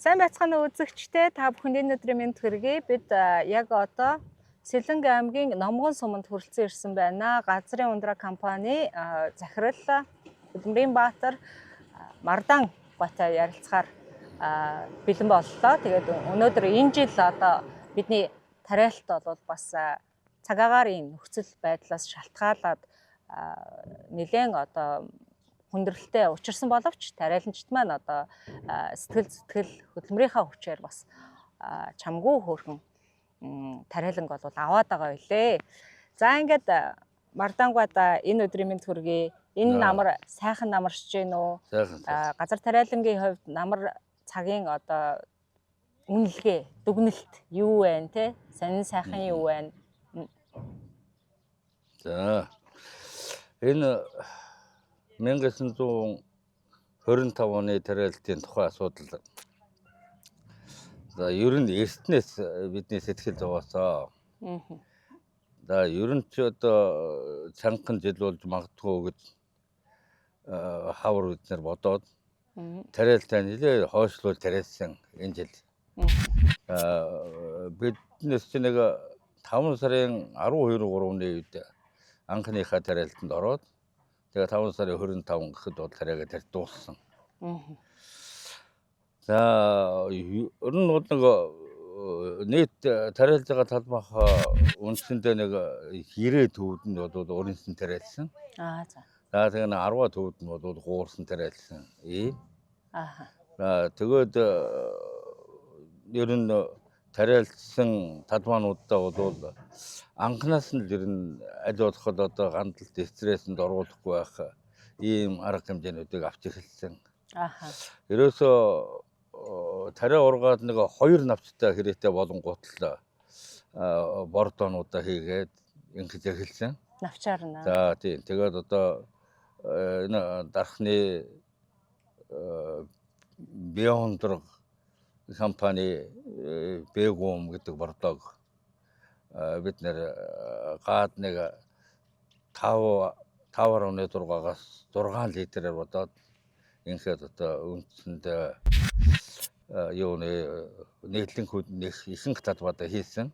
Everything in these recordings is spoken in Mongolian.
Сайн байцгаана уу үзэгчдээ, та бүхэнд энэ өдрийн мэнд хүргэе. Бид яг одоо Сэлэнг аймгийн Номгон суманд хүрэлцэн ирсэн байна. Газрын ундраа компани захирал Хөдөлмөрийн Баатар Мардан готой ярилцахаар бэлэн боллоо. Тэгээд өнөөдөр энэ жил одоо бидний тариалт бол бас цагаагаар энэ нөхцөл байдлаас шалтгаалаад нэлээд одоо хүндрэлтэй учирсан боловч тариаланчид маань одоо сэтгэл хөдөлмөрийнхаа хүчээр бас чамгүй хөөрхөн тариаланг бол аваад байгаа байлээ. За ингээд Мардангуйда энэ өдрийн мэнд хүргэе. Энэ намар сайхан намарч гин үү? Газар тариалангийн хувьд намар цагийн одоо үнэлгээ, дүгнэлт юу вэ те? Сонин сайхан юу вэ? За энэ 1925 оны тариалтын тухай асуудал. За ер нь эртнээс бидний сэтгэл зовоосоо. За ер нь ч одоо чангахан жил болж магадгүй гэж хавар үзнэр бодоод тариалтай нэлээ хойшлуул тариалсан энэ жил. Биднес ч нэг 5 сарын 12-3-ны үед анхныхаа тариалтанд ороод тэгээ 5 сарын 25 гэхэд бол тариагаа тарь дууссан. За ер нь бол нэг нийт тариалж байгаа талбайхаа үндсэндээ нэг 90 төвд нь бол өрнөсөн тариалсан. За тэгээ 10 төвд нь бол гуурсан тариалсан. Ийм. За тэгээд ер нь тариалсан талбайнуудаа бол анхнаас нь ер нь аль болох одоо гандалт стрессэнд оруулахгүй байх ийм арга хэмжээнүүдийг авч эхэлсэн. Ерөөсөө тариа ургаад нэг 2 навчтай хэрэг болонгууд л бордоонуудаа хийгээд ингэж эхэлсэн. Навчаар нь. За тийм. Тэгээд одоо энэ дархны Биондрог компани Бэгум гэдэг бордог бид нэр гад нэг 5.6-аас 6 литрээр бодоод ингээд одоо үндсэнд юуны нийтлэн ихэнх талбайдаа хийсэн.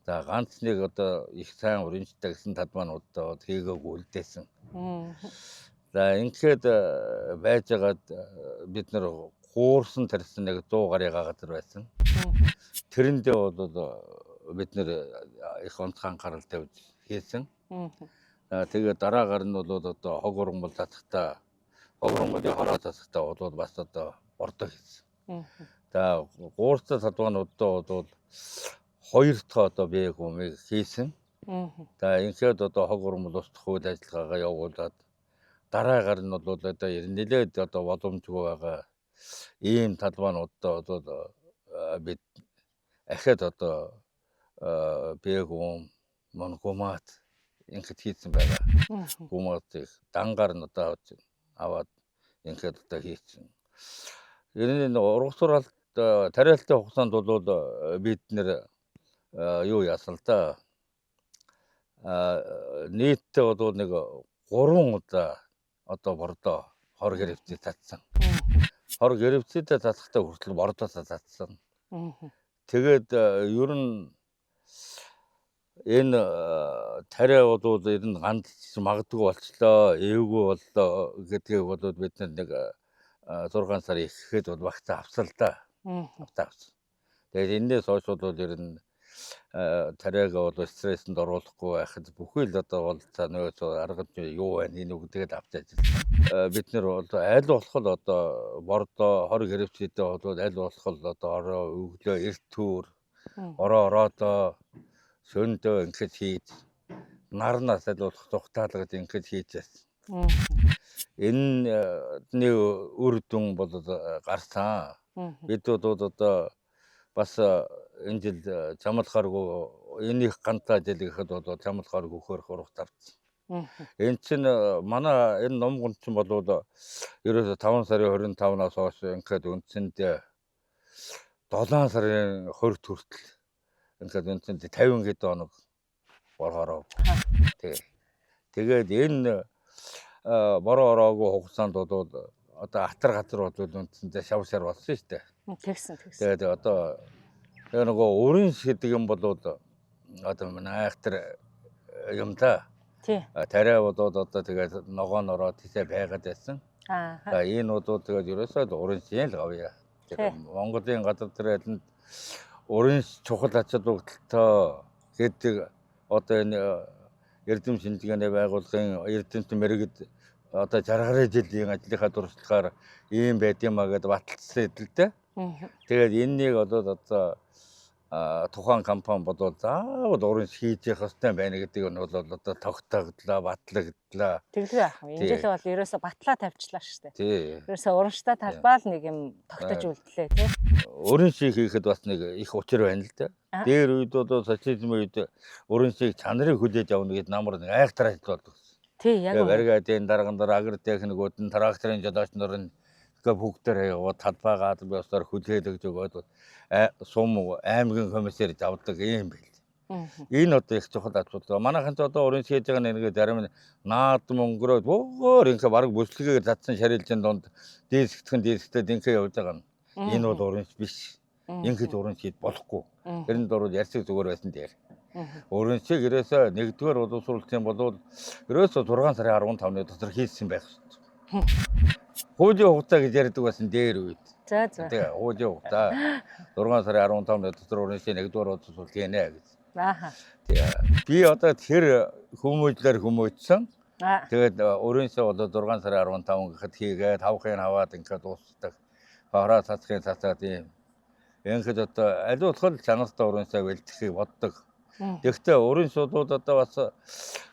За ганц нэг одоо их сайн өрнжтэй гэсэн талбайнуудаа хийгээгүй үлдээсэн. За ингээд байж байгаад бид нэр хуурсан тарьсан нэг 100 гарыгаа газар байсан. Тэрэндээ бол бид нэр их онцгой анхаарал тавьж хийсэн. Тэгээд дараагаар нь бол одоо хог ургамал татахтаа хог ургамлын хороо татахтаа бол бас одоо бордог хийсэн. За гуурцаа талбайнуудаа бол 2 дахь одоо бэг юмыг хийсэн. За ингээд одоо хог ургамал устгах үйл ажиллагаагаа явуулаад дараагаар нь бол одоо нэлээд одоо боломжгүй байгаа ийм талбайнуудаа бол бид ахад одоо бэгум монгомат ингээд хийсэн байгаа. Гумаатыг дангаар нь одоо аваад ингээд одоо хийсэн. Энэ ургасралт тариалтай хугацаанд бол бид нэр юу яасан л да. Нийтдээ бол нэг 3 удаа одоо бордоо хор гэрвцээ татсан. Хор гэрвцээдээ татахтаа хүртэл бордоосоо татсан. Тэгээд ер нь энэ тариа бол ер нь гандч магадгүй болчлоо, эвгүй боллоо гэдгийг бол бид нэг 6 сар ихэхэд бол багц авсан л да. Авсан. Тэгээд энэс хойш бол ер нь тариагаа бол стрессэнд оруулахгүй байхад бүхий л одоо бол нөөц арга юу байна энэ үгдгээд авч ажилласан. Бид нэр бол аль болох л одоо бордоо хор гэрвчээдээ бол аль болох л одоо ороо өглөө эрт төр ороодоо сөндөө ингэж хийж нарнаас аль болох тухтаалагд ингэж хийж байсан. Энэ үр дүн бол гарсан. Бид бол одоо бас энэ жил чамлахааргүй энийх ганцаа жил гэхэд бол чамлахааргүй хөөх урах тавцсан. Энэ чинь манай энэ номгон чинь бол ерөөсө 5 сарын 25-наас хойш ингээд үндсэндээ 7 сарын 20 хүртэл ингээд үндсэндээ 50 хэд хоног борохороо. Тэгээд энэ бороо ороогүй хугацаанд бол одоо атар газар бол үндсэндээ шавшаар болсон шүү дээ. Тэгсэн. Тэгээд одоо тэгээ нөгөө өрнс гэдэг юм бол одоо манай айхтар юм да. Тий. Тариа болоод одоо тэгээд ногоон ороод тийшээ байгаад байсан. За энэ удаа тэгээд ерөөсөө уринсийн л гавья. Тэгээд Монголын газар тариаланд уринс чухал ач холбогдолтой гэдэг одоо энэ Эрдэм шинжилгээний байгууллагын Эрдэмтэн мэрэгд одоо 60 жилийн ажлынхаа дурсгалаар ийм байдимаа гэдээ баталсан эдэлтэй. Тэгээд энэнийг одоо тухайн компани бодвол заавал уран хийж явах хэрэгтэй байна гэдэг нь бол одоо тогтооглоо, батлагдлаа. Тэглээ ах. Энэ жил бол ерөөсө батлаа тавьчлаа шүү дээ. Тий. Ерөөсө урамштай талбай л нэг юм тогтож үлдлээ тий. Уран шиг хийхэд бас нэг их учир байна л да. Дээр үед одоо социализм үед уран шиг чанарыг хүлээж авна гэд намар нэг айхтар ажил болдог. Тий, яг. Баригадын дарааганд агротехникүүд нь тракторын жолооч нар нь бүгдээр яваад талбайгаа босоор хүлээлгэж өгөөд сум аймгийн комиссар авдаг юм байл. Энэ одоо их чухал асуудал. Манайхан ч одоо уран хийж байгаа нэг зарим наад мөнгөрөө бөөр ингээ бараг бүслэгээр татсан шарилжин донд дээсгтэн ингээ явж байгаа юм. Энэ бол уран биш. Ингээд уран хийж болохгүй. Тэрэн дөрөв ярьцэг зүгээр байсан дээр. Уран шиг ерөөсөө нэгдүгээр боловсруулалтын болвол ерөөсөө 6 сарын 15-ны дотор хийсэн байх шүү. Хуулийн хугацаа гэж ярьдаг байсан дээр үед. За. Тэгээ хуулийн хугацаа 6 сарын 15-ны дотор уран шиг нэгдүгээр боловсруулалт хийнэ гэж. Тэгээ би одоо тэр хүмүүжлэн. Тэгээд уран шиг одоо 6 сарын 15 гэхэд хийгээд тавхыг аваад ингээд дуусдаг. Хараа цацхын цацаад юм. Ингээд одоо аливаалхал чанартай уран шиг бэлтгэхийг боддог. Тэгэхдээ уран шуудууд одоо бас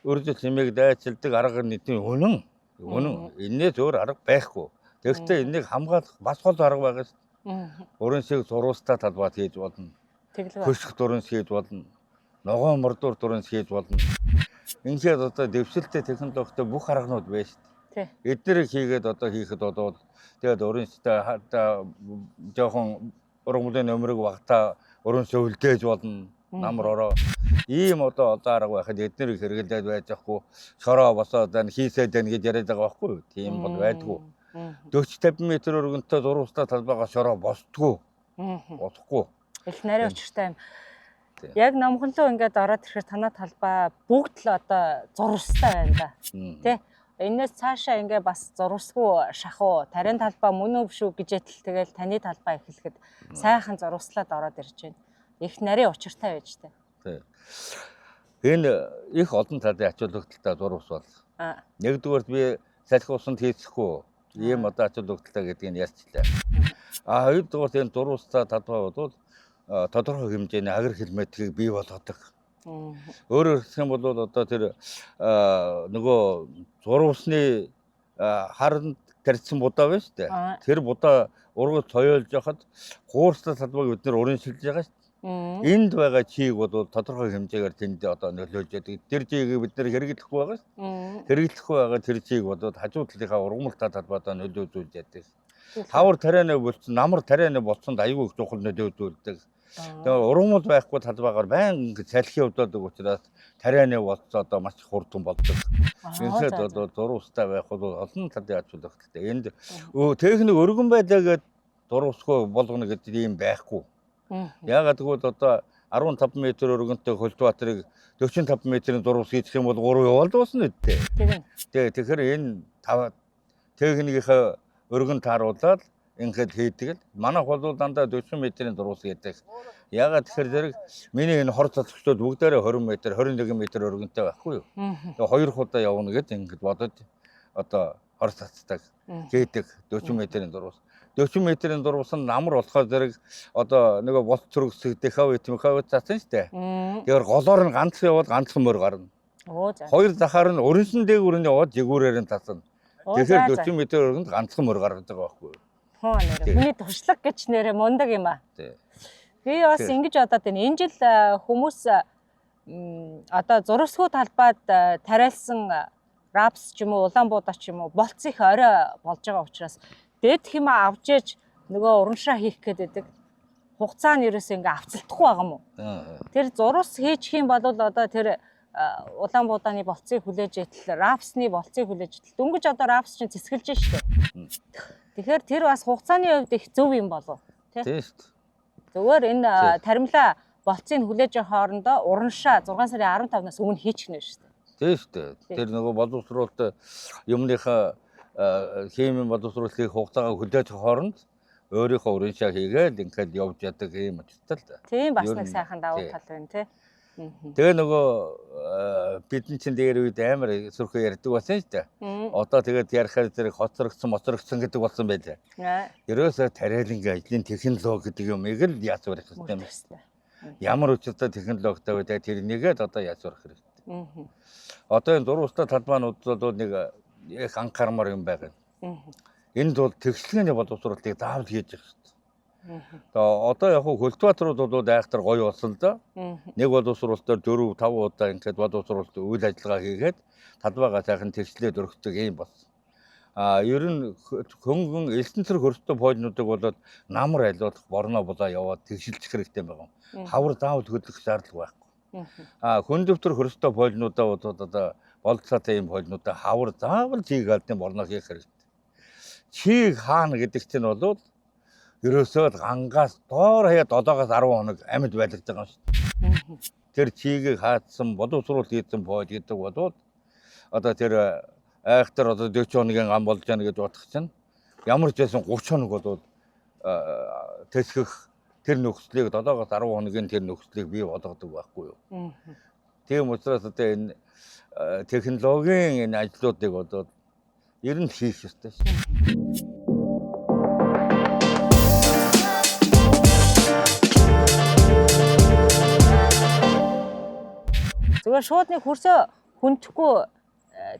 өржил хэмээг дайчилдаг арга нийтийн үнэн энэс өөр арга байхгүй. Тэгэхдээ энийг хамгаалах бас гол арга байгаа шүү. Уран шиг зурвастай талбайд хийж болно. Хөшгөх уран хийж болно. Ногоон мордуур уран хийж болно. Ингээд одоо дэвшилтэй технологитой бүх арганууд байна шүү. Эднэрийг хийгээд одоо хийхэд одоо тэгээд уран шигтэй жоохон ургамлын нөмрөг багтаа уран шөвлдээж болно. Намар ороо ийм одоо арга байхад эднэрийг хэрэглээд байж байхгүй шороо босоод хийсээд байна гэж яриад байгаа байхгүй. Тийм бол байдгүй. 40-50 м өргөнтэй зурвастай талбайгаа шороо босдгүй. Болохгүй. Их нарийн учиртай юм. Яг номхонлоо ингээд ороод ирэхээр танаа талбай бүгд л одоо зурвастай байна да. Тэ? Энээс цаашаа ингээ бас зурвасгүй шахуу тарийн талбай мөн өв шүү гэж тэгэл таны талбай эхлэхэд сайхан зурваслаад ороод ирж байна. Их нарийн учиртай байж таа. Тий. Энэ их олон талын ач холбогдолтой зурвас бол. Нэгдүгээр би салхи усанд хийчихгүй. Ийм одоо ач холбогдолтой гэдгийг ярьчлаа. Хоёрдугаар энэ зурвастай талбай бол тодорхой хэмжээний агр хэлмэтгийг бий болгодог. Өөрөөр хэлэх юм бол одоо тэр нөгөө зурвасны харанд тарьсан будаа байна шүү дээ. Тэр будаа ургаж тоёолж яхад хуурстай талбайг бид нэр уран шилж байгаа шүү. Энд байгаа чийг бол тодорхой хэмжээгээр тэнд одоо нөлөөлж яадаг. Тэр чийг бид нэр хэрэглэхгүй байгаа шүү. Хэрэглэхгүй байгаа тэр чийг бол хажуу талынхаа ургамалтай талбайдаа нөлөөлж яадаг. Хавар тарианы болцсон, намар тарианы болцсонд аюул их чухал нөлөөлдөг. Тэгээ ургамал байхгүй талбайгаар баян салхи явуулдаг учраас тарианы болцоо одоо маш хурдан болдог. Ингээд одоо зурвастай байх бол олон талын ач холбогдолтой. Энд техник өргөн байлаа гэд зурвасгүй болгоно гэдэг юм байхгүй. Яагаад гэвэл одоо 15 м өргөнтэй Хөлтбаатарыг 45 м-ийн зурвас хийх юм бол 3 яваад дуусна үстэй. Тэгэхээр энэ техникийнхаа өргөн тааруулаад ингээд хийдэг л. Манайх бол дандаа 40 м-ийн зурвас хийдэг. Яагаад тэгэхээр зэрэг миний энэ хор цацгчдод бүгдээрээ 20 м, 21 м өргөнтэй байхгүй юу? Тэгээ хоёр худаа явна гэд ингээд бодож одоо хор цацдаг хийдэг 40 м-ийн зурвас. 40 м-ийн зурвас нь намар болохоо зэрэг одоо нөгөө болт зургсдийнхаа үтмхаа цацсан шүү дээ. Тэгэхээр голоор нь ганцхан яваад ганцхан мөр гарна. Хоёр захаар нь өрнсөн дээгүүрний яваад жигүүрээр нь цацсан. Тэгэхээр 40 м өргөнд ганцхан мөр гардаг байхгүй юу? Хүний туршлага гэж нэрэ мундаг юм аа. Би бас ингэж бодоод байна. Энэ жил хүмүүс одоо зурвасгүй талбайд тариалсан рапс ч юм уу, улаан буудаа ч юм уу болц их орой болж байгаа учраас дээд хэмээ авч ээж нөгөө ураншаа хийх гэдэг хугацаа нь ерөөсөө ингээ авцалдахгүй байгаа юм уу? Тэр зурвас хийчих юм бол одоо тэр улаан буудааны болцыг хүлээж идэл, рапсны болцыг хүлээж идэл. Дөнгөж одоо рапс чинь цэцгэлж штэ. Тэгэхээр тэр бас хугацааны хувьд их зөв юм болов. Тийм шүү дээ. Зүгээр энэ таримлаа болцыг хүлээж авах хоорондоо ураншаа 6 сарын 15-наас өмнө хийчих нь шүү дээ. Тийм шүү дээ. Тэр нөгөө боловсруулалт юмныхаа химийн боловсруулалтыг хугацаагаа хүлээж авах хооронд өөрийнхөө ураншаа хийгээд ингээд явж яадаг юм очтой л да. Тийм бас нэг сайхан давуу тал байна тий. Тэгээ нөгөө бидний чинь дээр үед амар сүрхөө ярьдаг байсан шүү дээ. Одоо тэгээд ярихаар зэрэг хоцрогдсон гэдэг болсон байлаа. Ерөөсөө тариалангийн ажлын технологи гэдэг юмыг л яац барих хэрэгтэй юм байна. Ямар учиртай технологитой вэ? Тэрнийгээд одоо яац барих хэрэгтэй. Одоо энэ дурвстай талбайнууд бол нэг их анхаармаар юм байгаа. Энд бол тэгшлэгийн боловсруулалтыг заавал хийж явах хэрэгтэй. Одоо яг Хөлтбаатарууд бол айхтар гоё болсон л да. Нэг боловсруулалтаар 4-5 удаа ингээд боловсруулалт үйл ажиллагаа хийгээд талбайгаа сайхан тэгшлээд өргөцдөг юм болсон. Ер нь хөнгөн элсэн цэрэг хөрстэй поолнуудыг болоод намар айлуулах борноо булаа яваад тэгшилчих хэрэгтэй байгаа юм. Хавар заавал хөдлөх шаардлага байхгүй. Хүн дэвтэр хөрстэй поолнуудаа болоод одоо болцоотой юм поолнуудаа хавар заавал чийг алдны борноо хийх хэрэгтэй. Чийг хаана гэдэг чинь бол ерөөсөө гангаас доор хаяа 7-аас 10 хоног амьд байлгаж байгаа юм шүү дээ. Тэр чигийг хаацсан боловсруулалт хийсэн поол гэдэг бол одоо тэр айхтар одоо 40 хоногийн ам болж яана гэж бодох чинь ямар ч байсан 30 хоног бол тэсгэх тэр нөхцөлийг 7-аас 10 хоногийн тэр нөхцөлийг бий болгодог байхгүй юу. Тийм учраас одоо энэ технологийн энэ ажлуудыг бол ер нь хийх ёстой шүү. Зүгээр шууд нэг хөрсөө хүндэхгүй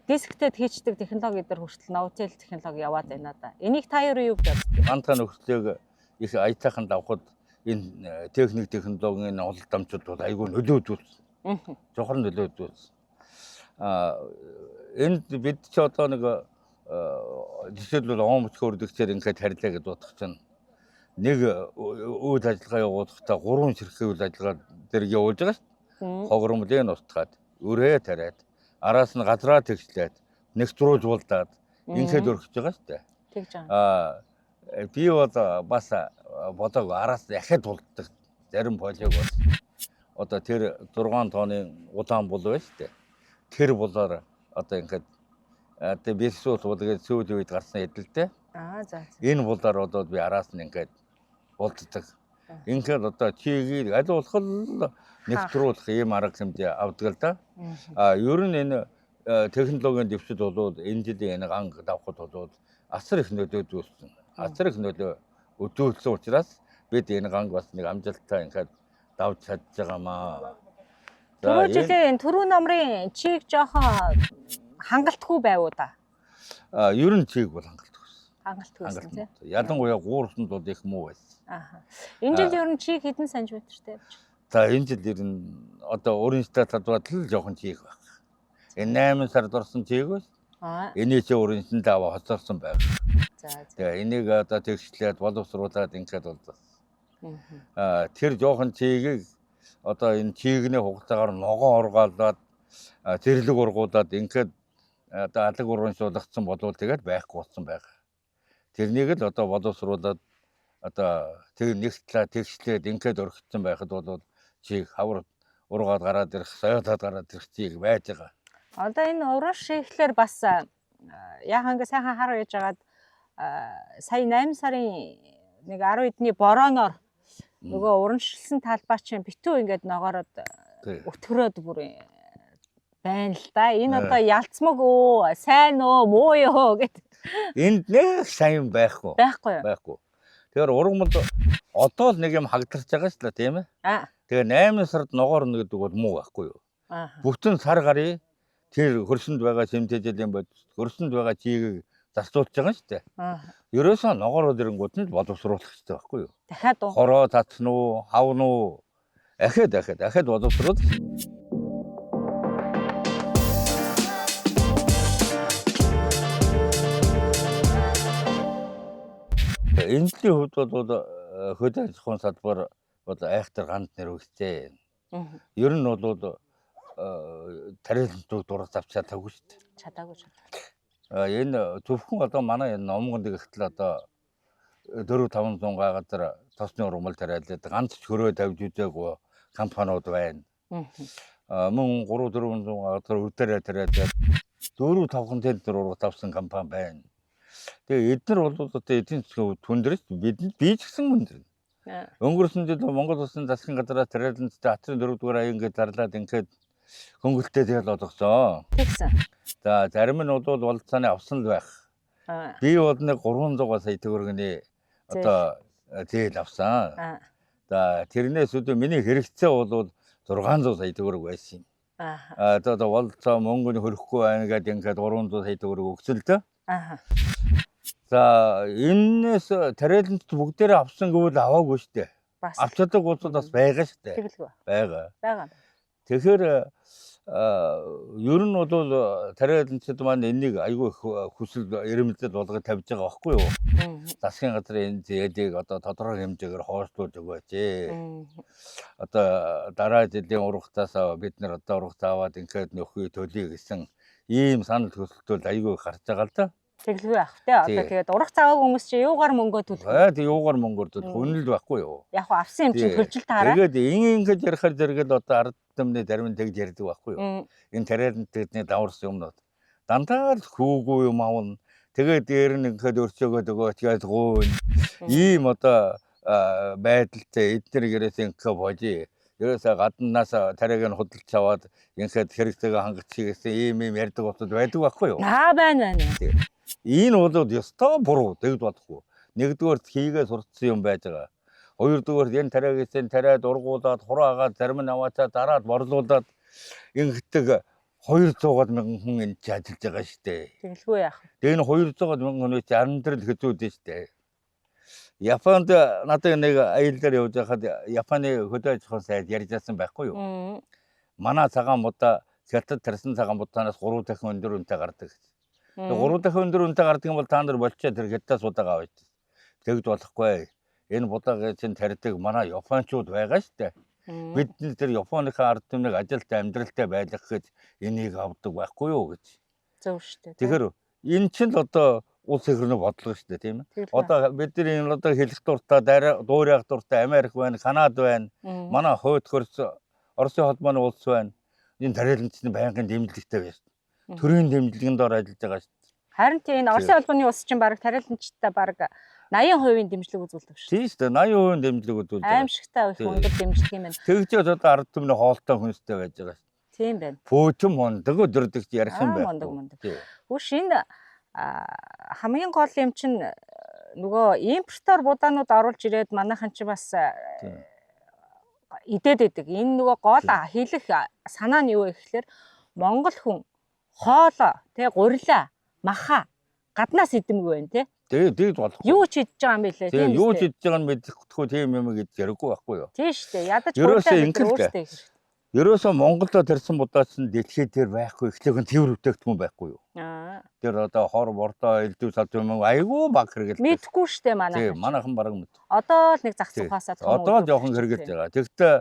дисктэй хийчдэг технологи дээр хүртэл ноутел технологи яваад байна да. Энийг та юу гэж боддог? Ганцхан нөхцөлийг их аятайхан давхад энэ техник технологийн ололт дамжууд бол айгүй нөлөөдүүлсэн. Жохор нөлөөдүүлсэн. Энд бид ч одоо нэг жишээлбэл оомч хөрдөгчээр ингээд харьлаа гэж бодох чинь нэг үйл ажиллагаа явуулахдаа 3 ширхэг үйл ажиллагаа дээр явуулж байгаа шүү. Хогромлын устгаад, өрөө тариад, араас нь газраа тэгшлээд, нэгтрүүлжуулдаад ингээд өргөж байгаа шүү дээ. Тэгж байгаа. Би бол бас бодог араас дахиад тулддаг зарим полиг бол одоо тэр 6 тонны улаан бул байна шүү дээ. Тэр булаар одоо ингээд одоо бисуус болгоод сүүлийн үед гарсан эдэлтэй. За. Энэ булаар одоо би араас нь ингээд болддог. Ингээд одоо чигийг аль болох нэгтрүүлэх юм арга хэмжээ авдаг л да. Ер нь энэ технологийн дэвшил бол энэ жилийн энэ анги давхад бол асар их нөлөөдүүлсэн. Асар их нөлөө өдөөсөн учраас бид энэ ганг бас нэг амжилттай ингээд давж чадж байгаамаа. Түрүү жилийн түрүү намрын чиг жоохон хангалтгүй байв уу да? Ер нь чиг бол хангалтгүй. Хангалтгүй байсан тийм. Ялангуяа гуурсанд бол их муу байсан. Энэ жил ер нь чиг хэдэн сантиметртэй байж? За энэ жил ер нь одоо өөрийн статад бол жоохон чиг баг. Энэ 8 сард орсон чиг бас. Эний чи өөрийн дэнд аваа хоцорсон байв. Тэгээ энийг одоо тэгшлээд боловсруулаад ингээд болдсон. Тэр жоохон чигийг одоо энэ чигний хугацаагаар ногоон ургаалаад зэрлэг ургуулад ингээд одоо алаг урамшуулгдсан болвол тэгээд байхгүй болсон байгаа. Тэрнийг л одоо боловсруулаад одоо тэр нэгтлээ тэгшлээд ингээд өргөцсөн байхад бол чиг хавар ургаад гараад ирэх, соёолоод гараад ирэх чиг байж байгаа. Одоо энэ уран шийхлэр бас яахан ингээ сайхан хар яж агаад сая 8 сарын нэг 10 эдний борооноор нөгөө ураншилсан талбай чинь битүү ингээд ногоороод өтгөрөөд бүр байна л да. Энэ одоо ялцмаг өө, сайн өө, муу ёо гэд. Энд нэг сайн байхгүй. Байхгүй. Тэгэхээр ургамал одоо л нэг юм хагдарч байгаа шүү дээ, тийм ээ? Тэгээ 8 сард ногоорно гэдэг бол муу байхгүй юу? Бүтэн сар гарыг тэр хөрсөнд байгаа шимтэжлийн бод хөрсөнд байгаа чигийг зарцуулж байгаа шүү дээ. Ерөөсөө ногоороо дэрэнгууд нь боловсруулах хэрэгтэй байхгүй юу? Дахиад уу? Хороо татсан уу, хавна уу? Дахиад боловсруулах. Энэ жилийн хувьд бол хөдөө аж ахуйн салбар бол айхтар ганц нэр өгчээ. Ер нь бол тариалалтууд дурах авч чадаагүй шүү дээ. Чадаагүй. Энэ зөвхөн одоо манай энэ номгонд ихтэл одоо 4-500 газар тосны ургамал тариалаад ганц ч хөрөө тавьж үзээгүй компаниуд байна. Мөн 3-400 газар үрдээрээ тариалаад 4-5 тендер ургад авсан компани байна. Тэгээ эдгээр бол одоо эдийн засгийн түндэрч би ч гэсэн мөн. Өнгөрсөн жил Монгол Улсын засгийн газраас тариалан хацрын 4-р аян гэж зарлаад ингээд хөнгөлөлтөө тэгэл болгосон. Тэгсэн. За зарим нь бол болцооны авсан л байх. Би бол нэг 300 сая төгрөгийн одоо зээл авсан. За тэрнээс үүдээ миний хэрэгцээ бол 600 сая төгрөг байсан юм. Одоо болцоо мөнгөний хөрөхгүй байна гэдэг ингээд 300 сая төгрөг өгсөн л дөө. За энэс тариалант бүгдээрээ авсан гэвэл аваагүй шүү дээ. Авч чаддаг улсууд бас байгаа шүү дээ. Тэгэлгүй. Байгаа. Тэгэхээр ер нь бол тариаланчид маань энийг айгүй хүсэл эрмэлзэл болгож тавьж байгаа байхгүй юу? Засгийн газрын зээлийг одоо тодорхой хэмжээгээр хойшлуулж өгөөч. Одоо дараа жилийн ургацаас бид нэр одоо ургац аваад ингээд нөхөй төлөе гэсэн ийм санал хүсэлтүүд айгүй гарч байгаа л да. Тэгэлгүй байх те. Одоо тэгээд урах цаагааг хүмүүс чи юугаар мөнгөө төлөх. Тэг юугаар мөнгөөр төлөх үнэл байхгүй юу? Яг хөө авсан юм чинь төлжилт хараа. Тэгээд ингэж ярихаар зэрэгэл одоо ард түмний зарим нь тэгж ярьдаг байхгүй юу? Энэ тариалантны даварсан юмнууд дандаа л хүүгүй юм аавна. Тэгээд дээр нь ингээд өрчөөгөөд өгөөч гэж гуйн. Ийм одоо байдалтай эдгээр гэрээс ингээд божи. Ерөөсөө гаднаас тариаг нь худалдаж аваад ингээд хэрэгцээгээ хангах чигээсэн ийм ярьдаг болоод байдаг байхгүй юу? Байна. Энэ бол ёстой буруу тэгд бодохгүй. Нэгдүгээр хийгээ сурцсан юм байж байгаа. Хоёрдугаар энэ тариагээс тариад ургуулад хураагаад зарим нь аваачаа дараад борлуулад ингэдэг 200 мянган хүн энэ ч ажиллаж байгаа шүү дээ. Тэгэлгүй яах. Тэгээ энэ 200 мянган хүнээс амьдрал хэцүүдэн шүү дээ. Японд надад нэг аяллаар явж байхад Японы хөдөө аж ахуйн сайд ярьж байсан байхгүй юу? Манай цагаан будаа хятад тарсан цагаан будаанаас 3 дахин өндөр үнэтэй гардаг. 3 дахин өндөр үнэтэй гардаг юм бол та нар болчоо тэр хятадаас удаага авч. Тэгд болохгүй. Энэ будааг чинь тарьдаг манай японочууд байгаа шүү дээ. Бид тэр Японыхаа ард түмнийг ажилтаа амьдралтай байлгах гэж энийг авдаг байхгүй юу гэж. Зөв шүү дээ. Тэгэхээр энэ чинь л одоо улс ихрний бодлого шүү дээ тийм ээ. Одоо бидний энэ одоо хэлэх дуртай, дуурайх дуртай Америк байна, Канада байна. Манай хойд хөрс Оросын холбооны улс байна. Энэ тариаланчны байнгын дэмжлэгтэй байна. Төрийн дэмжлэгэнд ор ажиллаж байгаа шүү дээ. Харин тийм энэ Оросын холбооны улс чинь баг тариаланчтай баг 80% дэмжлэг үзүүлдэг шүү. Тийм шүү дээ. 80% дэмжлэг үзүүлдэг. Аимшигтай их өндөр дэмжлэг юм байна. Тэгж одоо ард түмний хоолтой хүнстэй байж байгаа шүү. Тийм байна. Пөөчм мондог өдөрдөг ярих юм байна. Мондог. Үш энэ хамгийн гол юм чинь нөгөө импортоор будаанууд оруулж ирээд манайхан чи бас идээд идэг. Энэ нөгөө гол хэлэх санаа нь юу вэ гэхээр Монгол хүн хоолоо, тэ гурилаа, маха гаднаас идэмгүй байна те. Тэгээд болохгүй. Юу ч идж байгаа юм бэ лээ тийм. Юу ч идж байгаа нь мэдэхгүй тийм юм гэж ярихгүй байхгүй юу? Тийм шүү дээ. Ядаж гурилаа өөртөө хэрэгтэй. Ерөөсөө Монголдо тарьсан будаач нь дэлхий дээр байхгүй, эхлээх нь тэвэр бүтээгдэхүүн байхгүй юу? Тэр одоо хор бордоо элдв салж юм айгүй баг хэрэгэл. Мэдхгүй шүү дээ манайхан. Тийм, манайхан бараг мэд. Одоо л нэг зах зугаасаа том. Одоо л жоохон хэрэгэлж байгаа. Тэгэхдээ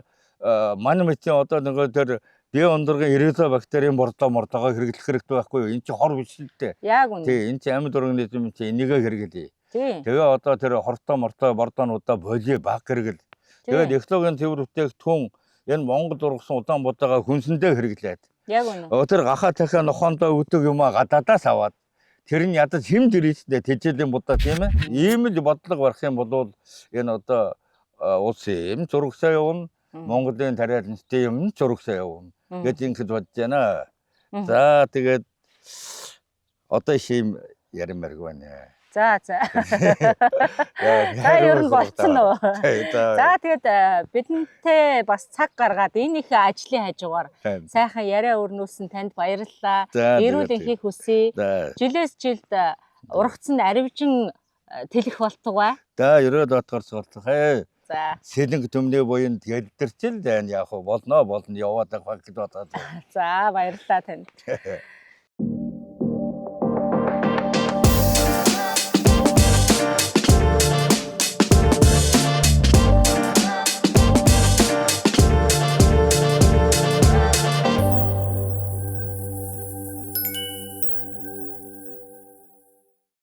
манай мэдээ одоо нөгөө тэр бие ондоргийн эрэлза бактерийн мордогоо хэрэглэх хэрэгтэй байхгүй юу? Энд чи хор биш л дээ. Яг үнэ. Тийм, энэ чи амьд организм чи энийгээ хэрэглэе. Тийм. Тэгээ одоо тэр хортой бордоонуудаа боли баг хэрэгэл. Тэгээд экологийн тэвэр бүтээгдэхүүн энэ Монгол ургасан удаан будаага хүнсэндээ хэрэглээд. Яг үнэ. Тэр гахаа дахиа нохоондоо өгдөг юм а гадаадаас аваад тэр нь ядаж хэмд ирээчтэй тэжээлийн будаа тийм ээ. Ийм л бодлого барах юм бол энэ одоо улс юм зурагсаа явна. Монголын тариаланчтай юм зурагсаа явна гэж ингэж бодож байна. За тэгээд одоо шим яримарг байна. За. За ер нь болцсон уу? За тэгээд бидэнтэй бас цаг гаргаад энэ их ажлын хажуугаар сайхан яриа өрнүүлсэн танд баярлалаа. Эрүүл энхийг хүсье. Жилээс жилд ургацсан аривжин тэлэх болтугай. За ерөөд батгаар цолцох. За. Сэлэнг төмний буянд гэлдэрчил байна. Яг болно яваад байгаа гэж бодоод. За баярлалаа танд.